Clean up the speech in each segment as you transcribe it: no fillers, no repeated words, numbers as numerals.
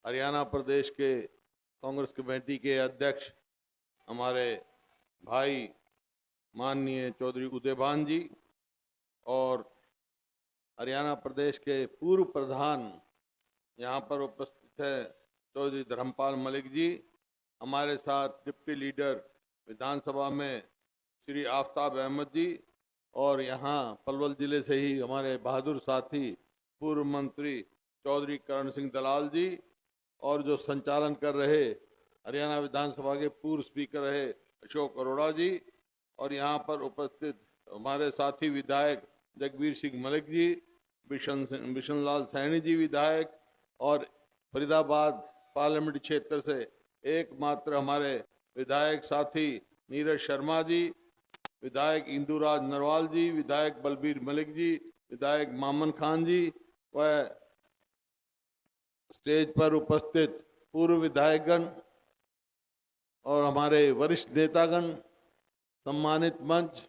हरियाणा प्रदेश के कांग्रेस कमेटी के अध्यक्ष हमारे भाई माननीय चौधरी उदयभान जी और हरियाणा प्रदेश के पूर्व प्रधान यहाँ पर उपस्थित है चौधरी धर्मपाल मलिक जी, हमारे साथ डिप्टी लीडर विधानसभा में श्री आफ्ताब अहमद जी और यहाँ पलवल जिले से ही हमारे बहादुर साथी पूर्व मंत्री चौधरी करण सिंह दलाल जी और जो संचालन कर रहे हरियाणा विधानसभा के पूर्व स्पीकर रहे अशोक अरोड़ा जी और यहाँ पर उपस्थित हमारे साथी विधायक जगबीर सिंह मलिक जी, बिशन लाल सैनी जी विधायक और फरीदाबाद पार्लियामेंट क्षेत्र से एकमात्र हमारे विधायक साथी नीरज शर्मा जी, विधायक इंदुराज नरवाल जी, विधायक बलबीर मलिक जी, विधायक मामन खान जी व स्टेज पर उपस्थित पूर्व विधायकगण और हमारे वरिष्ठ नेतागण, सम्मानित मंच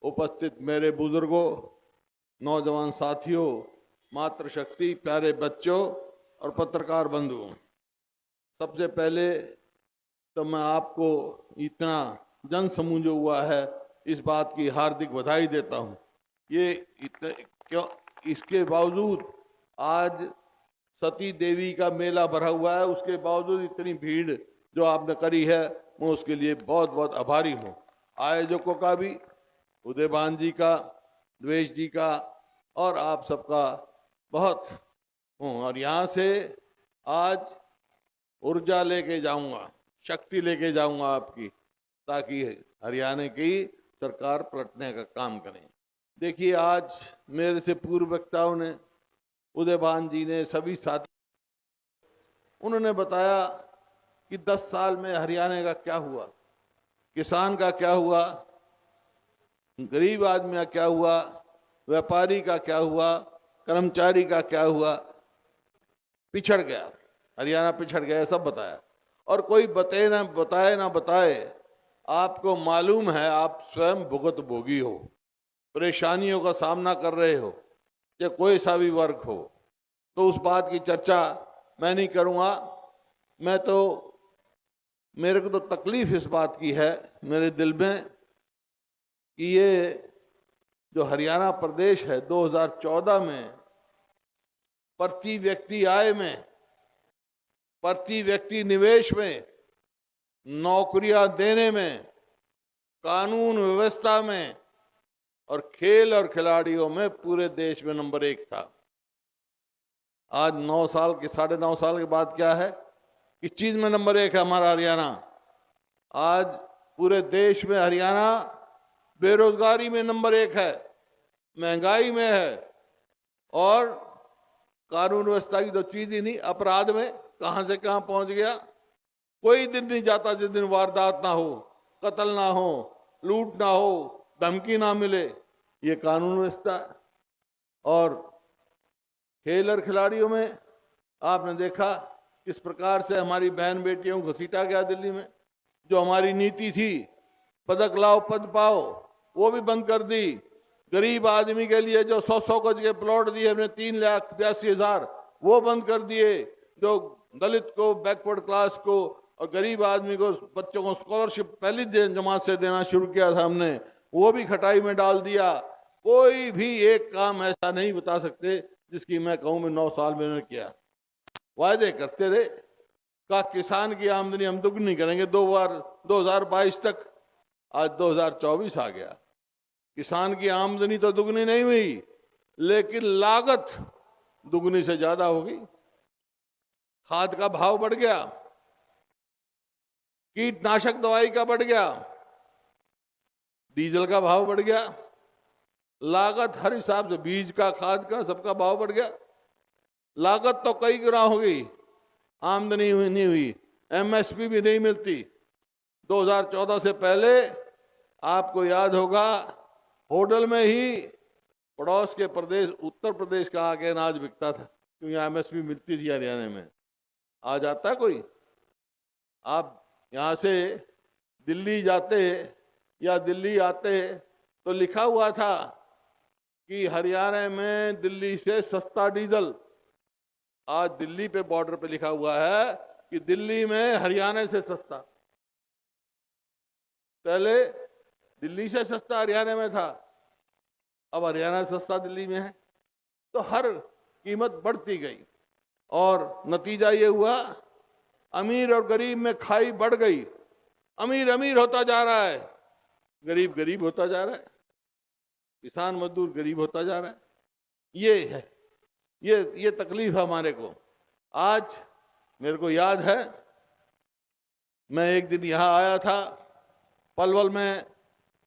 उपस्थित मेरे बुजुर्गों, नौजवान साथियों, मातृशक्ति, प्यारे बच्चों और पत्रकार बंधुओं, सबसे पहले तो मैं आपको इतना जन समूह जो हुआ है इस बात की हार्दिक बधाई देता हूं। ये क्यों इसके बावजूद आज सती देवी का मेला भरा हुआ है, उसके बावजूद इतनी भीड़ जो आपने करी है, मैं उसके लिए बहुत बहुत आभारी हूँ। आयोजकों का भी, उदयभान जी का, द्वेष जी का और आप सबका बहुत हूँ। और यहाँ से आज ऊर्जा लेके जाऊंगा, शक्ति लेके जाऊंगा आपकी, ताकि हरियाणा की सरकार पलटने का काम करें। देखिए, आज मेरे से पूर्व वक्ताओं ने, उदयभान जी ने, सभी साथी, उन्होंने बताया कि 10 साल में हरियाणा का क्या हुआ, किसान का क्या हुआ, गरीब आदमी का क्या हुआ, व्यापारी का क्या हुआ, कर्मचारी का क्या हुआ। पिछड़ गया, हरियाणा पिछड़ गया, सब बताया। और कोई बताए ना बताए, आपको मालूम है, आप स्वयं भुगत भोगी हो, परेशानियों का सामना कर रहे हो, या कोई सा भी वर्ग हो, तो उस बात की चर्चा मैं नहीं करूँगा। मेरे को तो तकलीफ इस बात की है मेरे दिल में कि ये जो हरियाणा प्रदेश है 2014 में प्रति व्यक्ति आय में, प्रति व्यक्ति निवेश में, नौकरियां देने में, कानून व्यवस्था में और खेल और खिलाड़ियों में पूरे देश में नंबर 1 था। आज 9 साल के, 9.5 साल के बाद क्या है, किस चीज में नंबर 1 है हमारा हरियाणा। आज पूरे देश में हरियाणा बेरोजगारी में नंबर 1 है, महंगाई में है और कानून व्यवस्था की तो चीज ही नहीं, अपराध में कहां से कहां पहुंच गया। कोई दिन नहीं जाता जिस दिन वारदात ना हो, कत्ल ना हो, लूट ना हो, धमकी ना मिले। ये कानून व्यवस्था। और खेल और खिलाड़ियों में आपने देखा किस प्रकार से हमारी बहन बेटियों को घसीटा गया दिल्ली में। जो हमारी नीति थी, पदक लाओ पद पाओ, वो भी बंद कर दी। गरीब आदमी के लिए जो 100 गज के प्लॉट दिए हमने 3,82,000, वो बंद कर दिए। जो दलित को, बैकवर्ड क्लास को और गरीब आदमी को, बच्चों को स्कॉलरशिप पहली जमात से देना शुरू किया था हमने, वो भी खटाई में डाल दिया। कोई भी एक काम ऐसा नहीं बता सकते जिसकी मैं कहूं मैं 9 साल में मैंने किया। वायदे करते रहे का किसान की आमदनी हम दुगनी करेंगे 2022 तक। आज 2024 आ गया, किसान की आमदनी तो दुगनी नहीं हुई, लेकिन लागत दुगनी से ज्यादा होगी। खाद का भाव बढ़ गया, कीटनाशक दवाई का बढ़ गया, डीजल का भाव बढ़ गया, लागत हर हिसाब से, बीज का, खाद का, सबका भाव बढ़ गया। लागत तो कई गुना हो गई, आमदनी नहीं हुई, एमएसपी भी नहीं मिलती। 2014 से पहले आपको याद होगा, होटल में ही पड़ोस के प्रदेश उत्तर प्रदेश का आके अनाज बिकता था, क्योंकि एमएसपी मिलती थी हरियाणा में। आज आता कोई? आप यहाँ से दिल्ली जाते या दिल्ली आते तो लिखा हुआ था कि हरियाणा में दिल्ली से सस्ता डीजल। आज दिल्ली पे बॉर्डर पे लिखा हुआ है कि दिल्ली में हरियाणा से सस्ता। पहले दिल्ली से सस्ता हरियाणा में था, अब हरियाणा सस्ता दिल्ली में है। तो हर कीमत बढ़ती गई और नतीजा ये हुआ, अमीर और गरीब में खाई बढ़ गई। अमीर अमीर होता जा रहा है, गरीब गरीब होता जा रहा है, किसान मजदूर गरीब होता जा रहा है। ये है, ये तकलीफ है हमारे को। आज मेरे को याद है, मैं एक दिन यहाँ आया था, पलवल में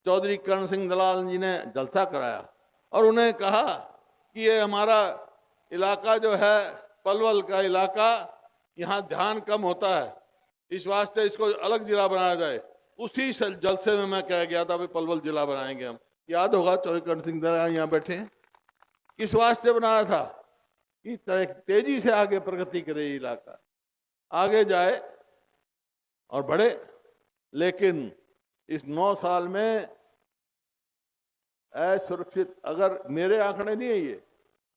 चौधरी करण सिंह दलाल जी ने जलसा कराया और उन्हें कहा कि ये हमारा इलाका जो है, पलवल का इलाका, यहाँ ध्यान कम होता है, इस वास्ते इसको अलग जिला बनाया जाए। उसी जलसे में मैं कह गया था भाई पलवल जिला बनाएंगे हम। याद होगा, चौधरी करण सिंह दलाल यहाँ बैठे हैं। किस वास्ते बनाया था कि तेजी से आगे प्रगति करे, इलाका आगे जाए और बढ़े। लेकिन इस 9 साल में असुरक्षित, अगर मेरे आंकड़े नहीं है, ये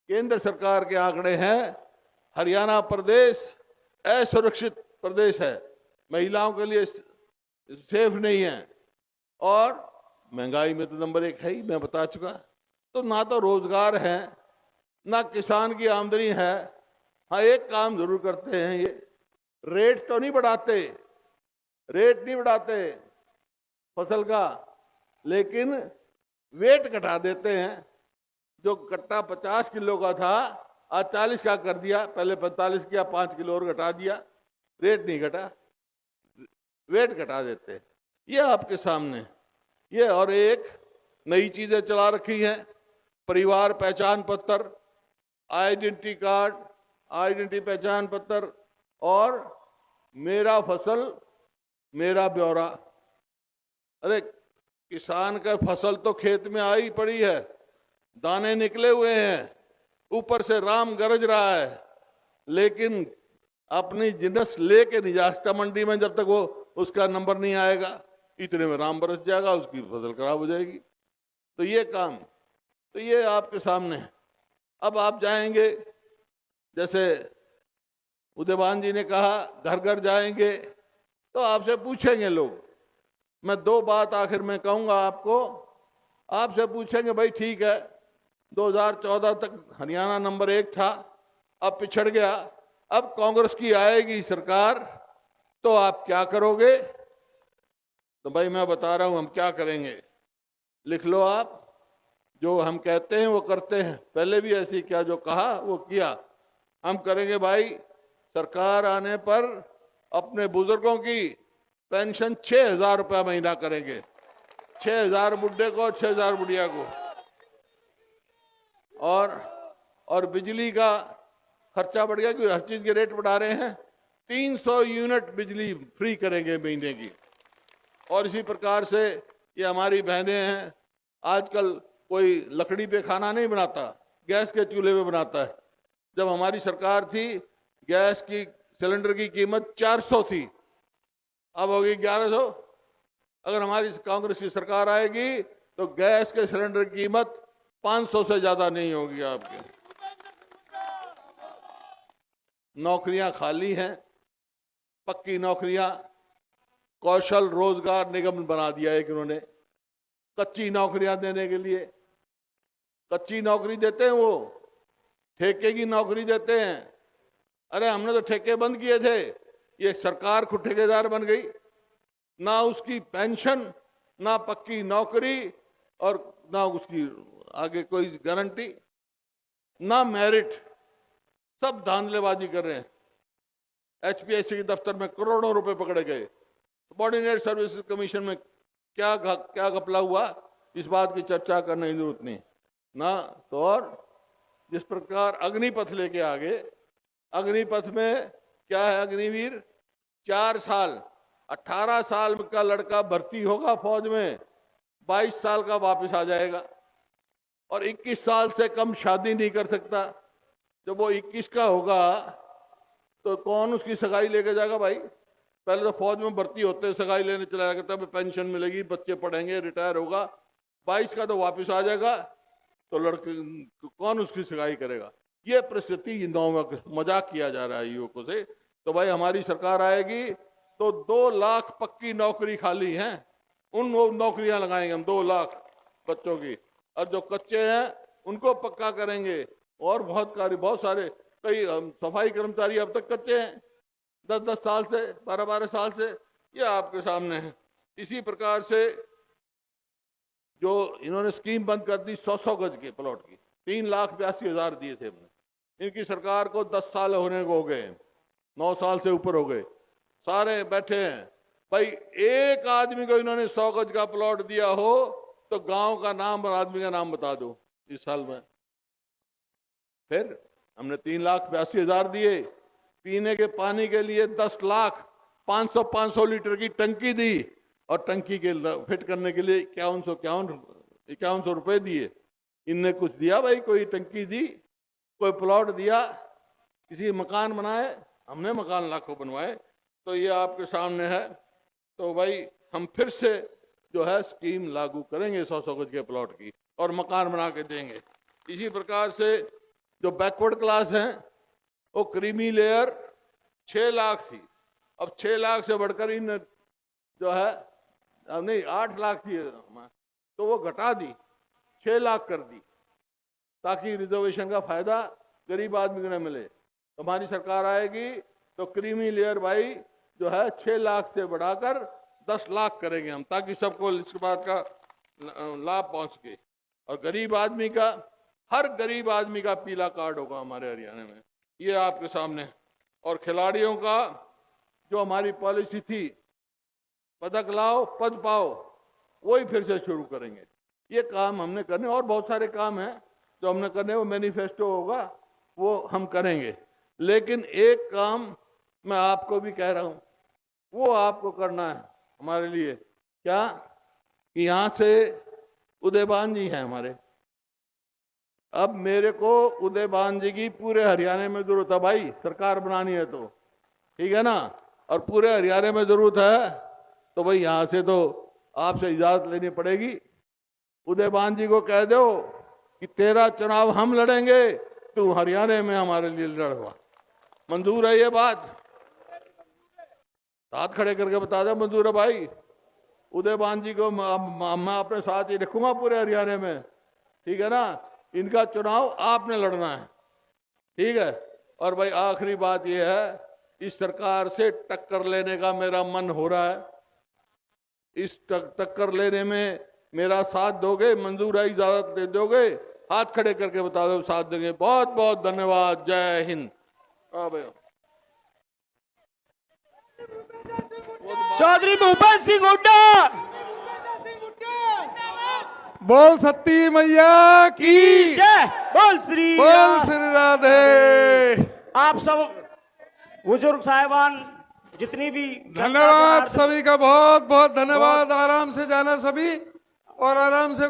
केंद्र सरकार के आंकड़े हैं, हरियाणा प्रदेश असुरक्षित प्रदेश है, महिलाओं के लिए सेफ नहीं है और महंगाई में तो नंबर 1 है ही, मैं बता चुका। तो ना तो रोजगार है, ना किसान की आमदनी है। हाँ, एक काम जरूर करते हैं, ये रेट तो नहीं बढ़ाते, रेट नहीं बढ़ाते फसल का, लेकिन वेट घटा देते हैं। जो कट्टा 50 किलो का था आज 40 का कर दिया, पहले 45 किया, 5 किलो और घटा दिया, रेट नहीं घटा, वेट घटा देते। ये आपके सामने ये, और एक नई चीजें चला रखी हैं, परिवार पहचान पत्र, आइडेंटिटी कार्ड, आइडेंटिटी पहचान पत्र और मेरा फसल मेरा ब्यौरा। अरे किसान का फसल तो खेत में आई पड़ी है, दाने निकले हुए हैं, ऊपर से राम गरज रहा है, लेकिन अपनी जिनस लेके नहीं जा सकता मंडी में जब तक वो उसका नंबर नहीं आएगा। इतने में राम बरस जाएगा, उसकी फसल खराब हो जाएगी। तो ये काम, तो ये आपके सामने। अब आप जाएंगे, जैसे उदयभान जी ने कहा, घर घर जाएंगे तो आपसे पूछेंगे लोग। मैं 2 बात आखिर में कहूंगा आपको। आपसे पूछेंगे, भाई ठीक है 2014 तक हरियाणा नंबर 1 था, अब पिछड़ गया, अब कांग्रेस की आएगी सरकार तो आप क्या करोगे? तो भाई मैं बता रहा हूं हम क्या करेंगे, लिख लो आप। जो हम कहते हैं वो करते हैं, पहले भी ऐसे क्या जो कहा वो किया। हम करेंगे भाई, सरकार आने पर अपने बुजुर्गों की पेंशन 6,000 रुपया महीना करेंगे, 6,000 बुढ़े को, 6,000 बुढ़िया को। और बिजली का खर्चा बढ़ गया क्योंकि हर चीज के रेट बढ़ा रहे हैं, 300 यूनिट बिजली फ्री करेंगे महीने की। और इसी प्रकार से ये हमारी बहनें हैं, आजकल कोई लकड़ी पे खाना नहीं बनाता, गैस के चूल्हे पे बनाता है। जब हमारी सरकार थी, गैस की सिलेंडर की कीमत 400 थी, अब होगी 1100। अगर हमारी कांग्रेस की सरकार आएगी तो गैस के सिलेंडर की कीमत 500 से ज्यादा नहीं होगी आपके। नौकरियां खाली हैं, पक्की नौकरियां, कौशल रोजगार निगम बना दिया है कि उन्होंने कच्ची नौकरियां देने के लिए। कच्ची नौकरी देते हैं वो, ठेके की नौकरी देते हैं। अरे हमने तो ठेके बंद किए थे, ये सरकार खुद ठेकेदार बन गई। ना उसकी पेंशन, ना पक्की नौकरी और ना उसकी आगे कोई गारंटी, ना मेरिट, सब धांधलेबाजी कर रहे हैं। एचपीएससी के दफ्तर में करोड़ों रुपए पकड़े गए, सबॉर्डिनेट सर्विसेज कमीशन में क्या घपला हुआ, इस बात की चर्चा करने की जरूरत नहीं ना। तो और जिस प्रकार अग्निपथ लेके आगे, अग्निपथ में क्या है, अग्निवीर 4 साल, 18 साल का लड़का भर्ती होगा फौज में, 22 साल का वापस आ जाएगा। और 21 साल से कम शादी नहीं कर सकता। जब वो 21 का होगा तो कौन उसकी सगाई लेके जाएगा भाई? पहले तो फौज में भर्ती होते सगाई लेने चला जाता, तब पेंशन मिलेगी, बच्चे पढ़ेंगे, रिटायर होगा। 22 का तो वापस आ जाएगा, तो लड़के कौन उसकी सगाई करेगा? ये परिस्थिति युवाओं में मजाक किया जा रहा है युवकों से। तो भाई हमारी सरकार आएगी तो 2 लाख पक्की नौकरी खाली हैं, उन नौकरियां लगाएंगे हम 2 लाख बच्चों की, और जो कच्चे हैं उनको पक्का करेंगे। और बहुत सारे कई सफाई कर्मचारी अब तक कच्चे हैं 10-10 साल से, 12-12 साल से, ये आपके सामने है। इसी प्रकार से जो इन्होंने स्कीम बंद कर दी 100-100 गज के प्लॉट की, 3,82,000 दिए थे हमने। इनकी सरकार को 10 साल होने को हो गए, 9 साल से ऊपर हो गए, सारे बैठे हैं। भाई एक आदमी को इन्होंने 100 गज का प्लॉट दिया हो तो गांव का नाम और आदमी का नाम बता दो इस साल में। फिर हमने 3,82,000 दिए, पीने के पानी के लिए 10 लाख 500 लीटर की टंकी दी, और टंकी के फिट करने के लिए 5100 रुपए दिए। इनने कुछ दिया भाई? कोई टंकी दी, कोई प्लॉट दिया, किसी मकान बनाए? हमने मकान लाखों बनवाए। तो ये आपके सामने है। तो भाई हम फिर से जो है स्कीम लागू करेंगे 100-100 गज के प्लॉट की, और मकान बना के देंगे। इसी प्रकार से जो बैकवर्ड क्लास हैं वो क्रीमी लेयर 6 लाख थी, अब 6 लाख से बढ़कर इन जो है नहीं 8 लाख थी, तो वो घटा दी, 6 लाख कर दी, ताकि रिजर्वेशन का फायदा गरीब आदमी को न मिले। तो हमारी सरकार आएगी तो क्रीमी लेयर भाई जो है 6 लाख से बढ़ाकर 10 लाख करेंगे हम, ताकि सबको इस बात का लाभ पहुंच सके। और गरीब आदमी का, हर गरीब आदमी का पीला कार्ड होगा हमारे हरियाणा में, ये आपके सामने। और खिलाड़ियों का जो हमारी पॉलिसी थी, पदक लाओ पद पाओ, वही फिर से शुरू करेंगे। ये काम हमने करने, और बहुत सारे काम हैं जो हमने करने, वो मैनिफेस्टो होगा, वो हम करेंगे। लेकिन एक काम मैं आपको भी कह रहा हूँ, वो आपको करना है हमारे लिए। क्या? कि यहाँ से उदयबान जी हैं हमारे, अब मेरे को उदयबान जी की पूरे हरियाणा में जरूरत है भाई, सरकार बनानी है तो, ठीक है ना, और पूरे हरियाणा में जरूरत है। तो भाई यहाँ से तो आपसे इजाजत लेनी पड़ेगी। उदयबान जी को कह दो कि तेरा चुनाव हम लड़ेंगे, तू हरियाणा में हमारे लिए लड़वा। मंजूर है ये बात? हाथ खड़े करके बता दो मंजूर है भाई। उदयबान जी को मैं अपने साथ ही रखूंगा पूरे हरियाणा में, ठीक है ना। इनका चुनाव आपने लड़ना है, ठीक है। और भाई आखिरी बात यह है, इस सरकार से टक्कर लेने का मेरा मन हो रहा है। इस टक्कर लेने में मेरा साथ दोगे? मंजूर है, इजाजत दे दोगे? हाथ खड़े करके बता दो साथ देंगे। बहुत बहुत धन्यवाद। जय हिंद। चौधरी भूपेंद्र सिंह हुड्डा, बोल सती मैया की जय, बोल श्री राधे। आप सब बुजुर्ग साहिबान, जितनी भी धन्यवाद सभी का, बहुत बहुत धन्यवाद। आराम से जाना सभी, और आराम से